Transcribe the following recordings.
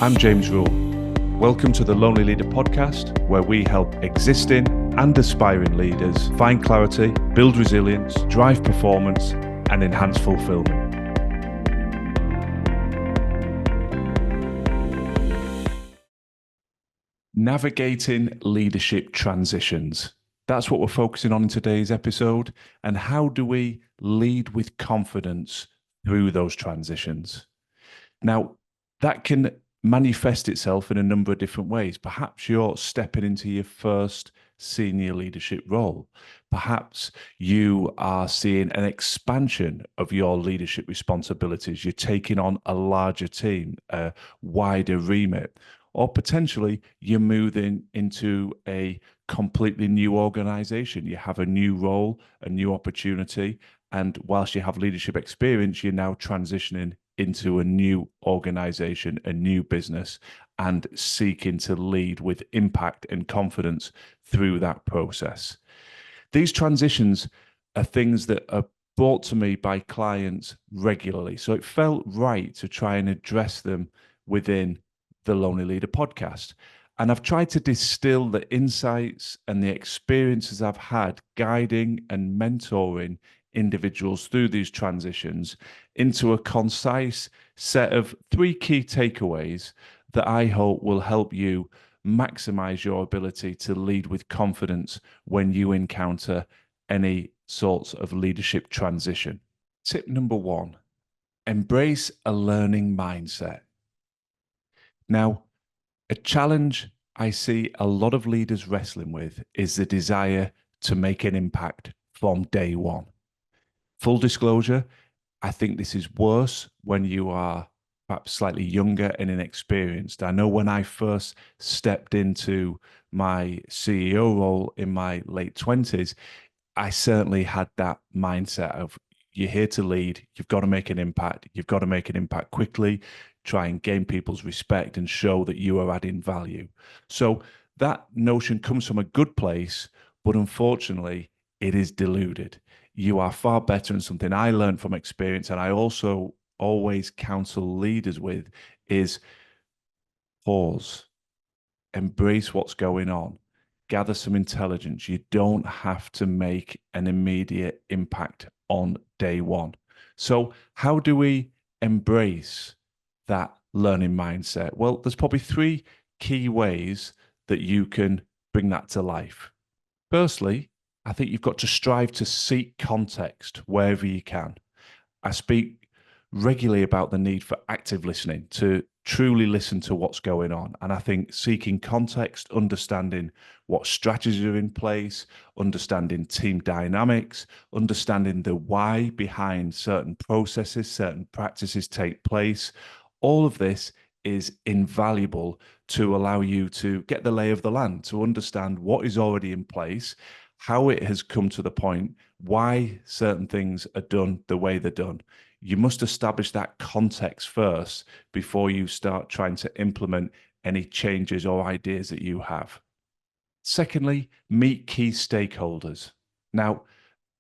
I'm James Rule. Welcome to the Lonely Leader podcast, where we help existing and aspiring leaders find clarity, build resilience, drive performance, and enhance fulfillment. Navigating leadership transitions. That's what we're focusing on in today's episode. And how do we lead with confidence through those transitions? Now, that can manifest itself in a number of different ways. Perhaps you're stepping into your first senior leadership role. Perhaps you are seeing an expansion of your leadership responsibilities. You're taking on a larger team, a wider remit, or potentially you're moving into a completely new organization. You have a new role, a new opportunity. And whilst you have leadership experience, you're now transitioning into a new organization, a new business, and seeking to lead with impact and confidence through that process. These transitions are things that are brought to me by clients regularly. So it felt right to try and address them within the Lonely Leader podcast. And I've tried to distill the insights and the experiences I've had guiding and mentoring individuals through these transitions into a concise set of 3 key takeaways that I hope will help you maximize your ability to lead with confidence when you encounter any sorts of leadership transition. Tip number 1, embrace a learning mindset. Now, a challenge I see a lot of leaders wrestling with is the desire to make an impact from day one. Full disclosure, I think this is worse when you are perhaps slightly younger and inexperienced. I know when I first stepped into my CEO role in my late 20s, I certainly had that mindset of you're here to lead, you've got to make an impact, you've got to make an impact quickly, try and gain people's respect and show that you are adding value. So that notion comes from a good place, but unfortunately, it is diluted. You are far better, and something I learned from experience, and I also always counsel leaders with, is pause, embrace what's going on, gather some intelligence. You don't have to make an immediate impact on day one. So how do we embrace that learning mindset? Well, there's probably 3 key ways that you can bring that to life. Firstly, I think you've got to strive to seek context wherever you can. I speak regularly about the need for active listening, to truly listen to what's going on. And I think seeking context, understanding what strategies are in place, understanding team dynamics, understanding the why behind certain processes, certain practices take place, all of this is invaluable to allow you to get the lay of the land, to understand what is already in place, how it has come to the point, why certain things are done the way they're done. You must establish that context first before you start trying to implement any changes or ideas that you have. Secondly, meet key stakeholders. Now,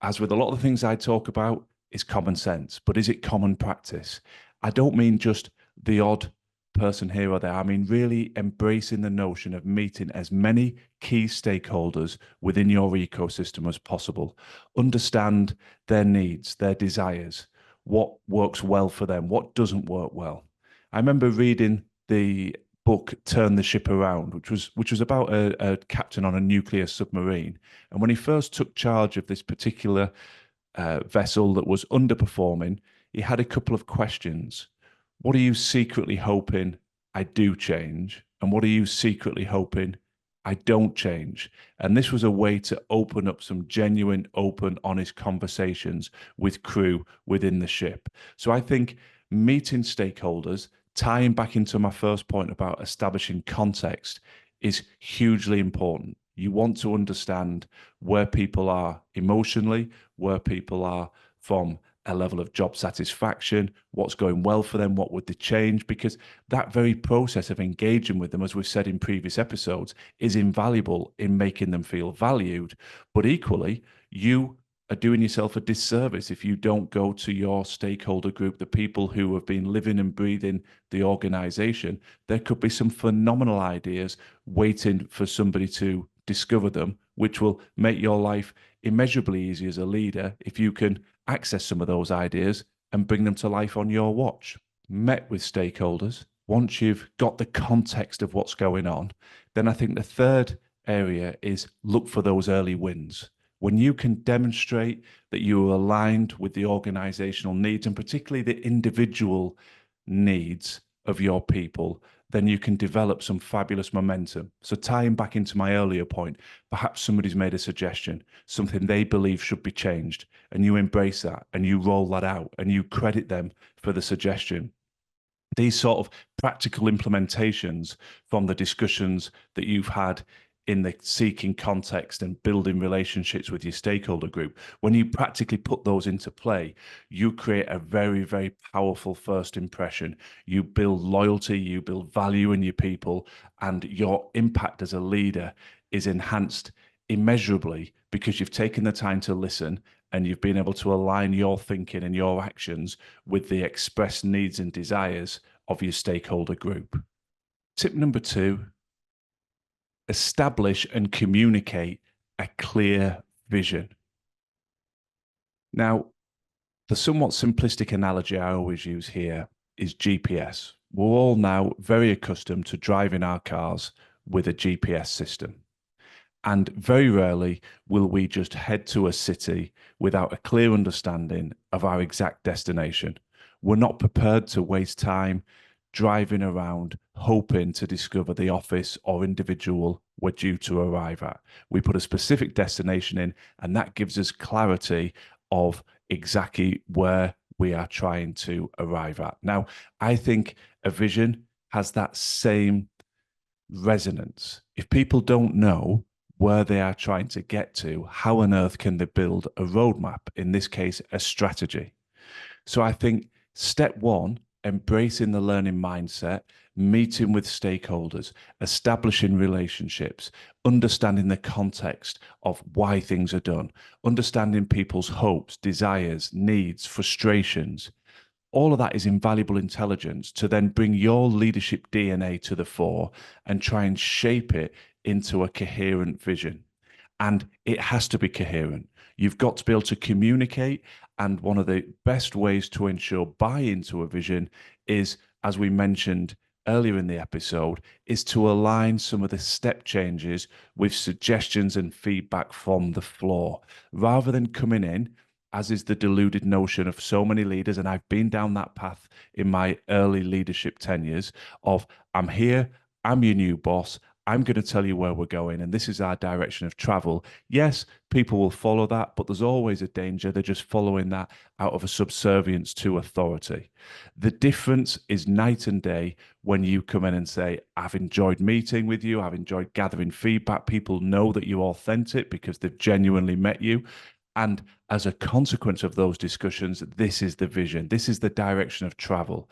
as with a lot of the things I talk about, is common sense, but is it common practice? I don't mean just the odd person here or there. I mean, really embracing the notion of meeting as many key stakeholders within your ecosystem as possible. Understand their needs, their desires, what works well for them, what doesn't work well. I remember reading the book Turn the Ship Around, which was about a captain on a nuclear submarine. And when he first took charge of this particular vessel that was underperforming, he had a couple of questions. What are you secretly hoping I do change? And what are you secretly hoping I don't change? And this was a way to open up some genuine, open, honest conversations with crew within the ship. So I think meeting stakeholders, tying back into my first point about establishing context, is hugely important. You want to understand where people are emotionally, where people are from a level of job satisfaction, what's going well for them, what would they change, because that very process of engaging with them, as we've said in previous episodes, is invaluable in making them feel valued. But equally, you are doing yourself a disservice if you don't go to your stakeholder group, the people who have been living and breathing the organization. There could be some phenomenal ideas waiting for somebody to discover them, which will make your life immeasurably easier as a leader if you can access some of those ideas and bring them to life on your watch. Met with stakeholders, once you've got the context of what's going on, then I think the third area is look for those early wins. When you can demonstrate that you are aligned with the organizational needs and particularly the individual needs of your people, then you can develop some fabulous momentum. So tying back into my earlier point, perhaps somebody's made a suggestion, something they believe should be changed, and you embrace that and you roll that out and you credit them for the suggestion. These sort of practical implementations from the discussions that you've had in the seeking context and building relationships with your stakeholder group, when you practically put those into play, you create a very, very powerful first impression. You build loyalty, you build value in your people, and your impact as a leader is enhanced immeasurably because you've taken the time to listen and you've been able to align your thinking and your actions with the expressed needs and desires of your stakeholder group. Tip number 2, establish and communicate a clear vision. Now, the somewhat simplistic analogy I always use here is GPS. We're all now very accustomed to driving our cars with a GPS system. And very rarely will we just head to a city without a clear understanding of our exact destination. We're not prepared to waste time driving around hoping to discover the office or individual we're due to arrive at. We put a specific destination in, and that gives us clarity of exactly where we are trying to arrive at. Now, I think a vision has that same resonance. If people don't know where they are trying to get to, how on earth can they build a roadmap? In this case, a strategy. So I think step 1, embracing the learning mindset, meeting with stakeholders, establishing relationships, understanding the context of why things are done, understanding people's hopes, desires, needs, frustrations. All of that is invaluable intelligence to then bring your leadership DNA to the fore and try and shape it into a coherent vision. And it has to be coherent. You've got to be able to communicate. And one of the best ways to ensure buy-in to a vision is, as we mentioned earlier in the episode, is to align some of the step changes with suggestions and feedback from the floor. Rather than coming in, as is the deluded notion of so many leaders, and I've been down that path in my early leadership tenures of, I'm here, I'm your new boss, I'm going to tell you where we're going, and this is our direction of travel. Yes, people will follow that, but there's always a danger they're just following that out of a subservience to authority. The difference is night and day when you come in and say, I've enjoyed meeting with you, I've enjoyed gathering feedback. People know that you're authentic because they've genuinely met you. And as a consequence of those discussions, this is the vision, this is the direction of travel.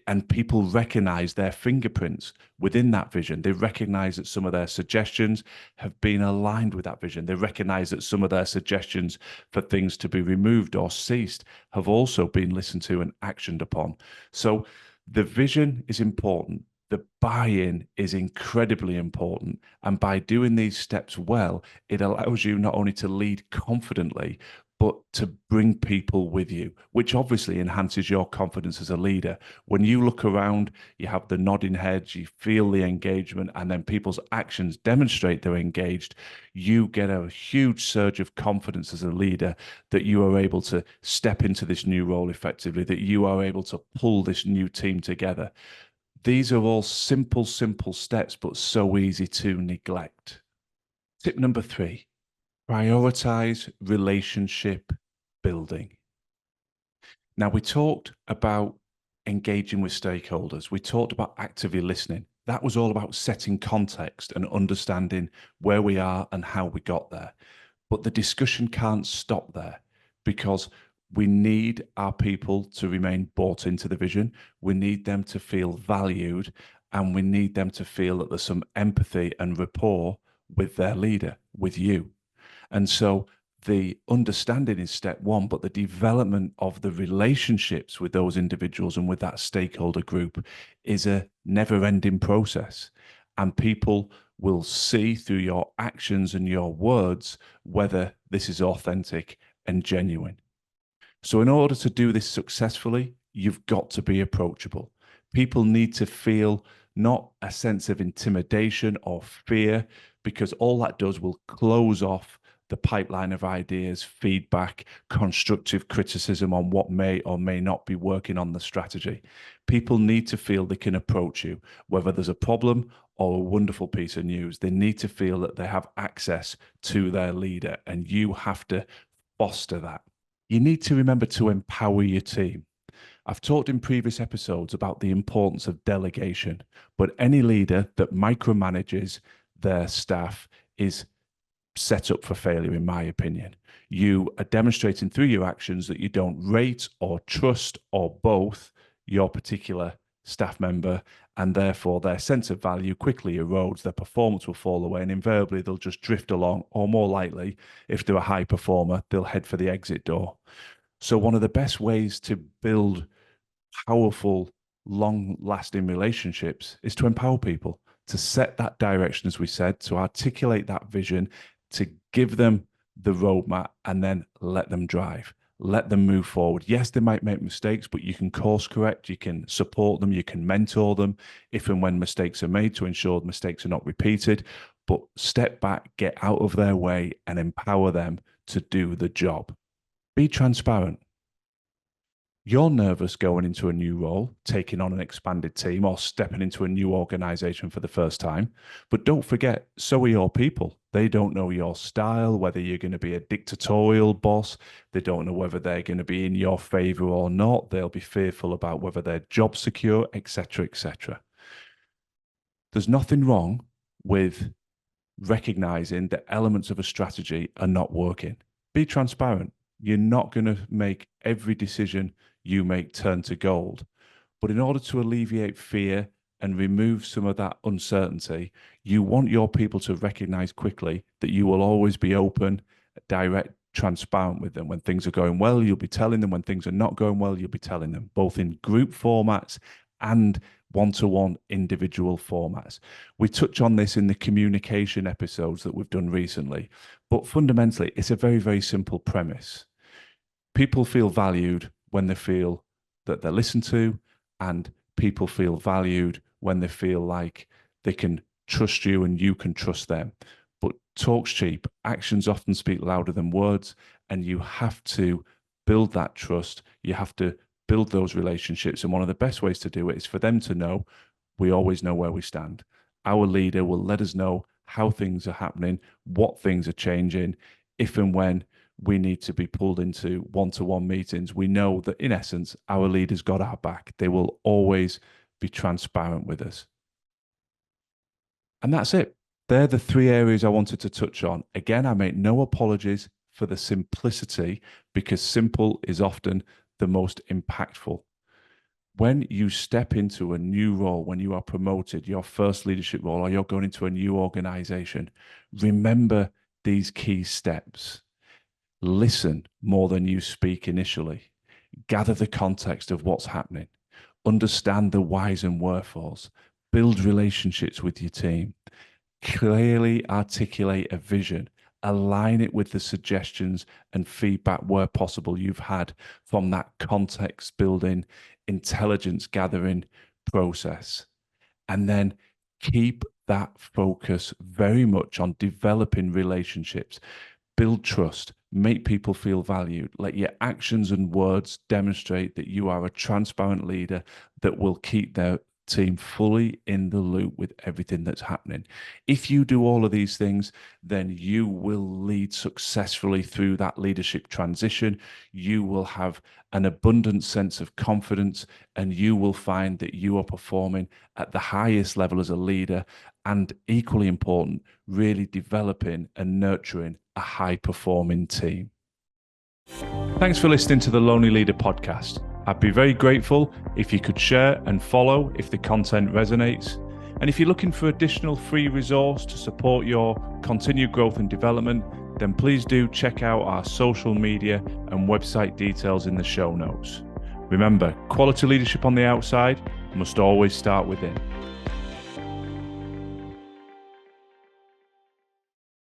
And people recognize their fingerprints within that vision. They recognize that some of their suggestions have been aligned with that vision. They recognize that some of their suggestions for things to be removed or ceased have also been listened to and actioned upon. So the vision is important. The buy-in is incredibly important. And by doing these steps well, it allows you not only to lead confidently, but to bring people with you, which obviously enhances your confidence as a leader. When you look around, you have the nodding heads, you feel the engagement, and then people's actions demonstrate they're engaged. You get a huge surge of confidence as a leader that you are able to step into this new role effectively, that you are able to pull this new team together. These are all simple, simple steps, but so easy to neglect. Tip number 3. Prioritize relationship building. Now, we talked about engaging with stakeholders. We talked about actively listening. That was all about setting context and understanding where we are and how we got there. But the discussion can't stop there because we need our people to remain bought into the vision. We need them to feel valued, and we need them to feel that there's some empathy and rapport with their leader, with you. And so The understanding is step one, but the development of the relationships with those individuals and with that stakeholder group is a never-ending process. And people will see through your actions and your words whether this is authentic and genuine. So, in order to do this successfully, you've got to be approachable. People need to feel not a sense of intimidation or fear, because all that does will close off the pipeline of ideas, feedback, constructive criticism on what may or may not be working on the strategy. People need to feel they can approach you, whether there's a problem or a wonderful piece of news. They need to feel that they have access to their leader, and you have to foster that. You need to remember to empower your team. I've talked in previous episodes about the importance of delegation, but any leader that micromanages their staff is set up for failure, in my opinion. You are demonstrating through your actions that you don't rate or trust or both your particular staff member, and therefore their sense of value quickly erodes, their performance will fall away, and invariably they'll just drift along, or more likely, if they're a high performer, they'll head for the exit door. So one of the best ways to build powerful, long-lasting relationships is to empower people, to set that direction, as we said, to articulate that vision, to give them the roadmap, and then let them drive. Let them move forward. Yes, they might make mistakes, but you can course correct, you can support them, you can mentor them if and when mistakes are made to ensure mistakes are not repeated. But step back, get out of their way, and empower them to do the job. Be transparent. You're nervous going into a new role, taking on an expanded team, or stepping into a new organization for the first time. But don't forget, so are your people. They don't know your style, whether you're going to be a dictatorial boss. They don't know whether they're going to be in your favor or not. They'll be fearful about whether their job's secure, etc., etc. There's nothing wrong with recognizing that elements of a strategy are not working. Be transparent. You're not going to make every decision you make turn to gold. But in order to alleviate fear and remove some of that uncertainty, you want your people to recognize quickly that you will always be open, direct, transparent with them. When things are going well, you'll be telling them. When things are not going well, you'll be telling them, both in group formats and one-to-one individual formats. We touch on this in the communication episodes that we've done recently, but fundamentally, it's a very, very simple premise. People feel valued when they feel that they're listened to, and people feel valued when they feel like they can trust you and you can trust them. But talk's cheap. Actions often speak louder than words, and you have to build that trust. You have to build those relationships. And one of the best ways to do it is for them to know we always know where we stand. Our leader will let us know how things are happening, what things are changing, if and when we need to be pulled into one-to-one meetings. We know that in essence, our leaders got our back. They will always be transparent with us. And that's it. They're the three areas I wanted to touch on. Again, I make no apologies for the simplicity, because simple is often the most impactful. When you step into a new role, when you are promoted, your first leadership role, or you're going into a new organization, remember these key steps. Listen more than you speak initially. Gather the context of what's happening. Understand the whys and wherefores. Build relationships with your team. Clearly articulate a vision. Align it with the suggestions and feedback where possible you've had from that context building, intelligence gathering process. And then keep that focus very much on developing relationships. Build trust, make people feel valued. Let your actions and words demonstrate that you are a transparent leader that will keep their team fully in the loop with everything that's happening. If you do all of these things, then you will lead successfully through that leadership transition. You will have an abundant sense of confidence, and you will find that you are performing at the highest level as a leader, and equally important, really developing and nurturing a high-performing team. Thanks for listening to the Lonely Leader podcast. I'd be very grateful if you could share and follow if the content resonates. And if you're looking for additional free resource to support your continued growth and development, then please do check out our social media and website details in the show notes. Remember, quality leadership on the outside must always start within.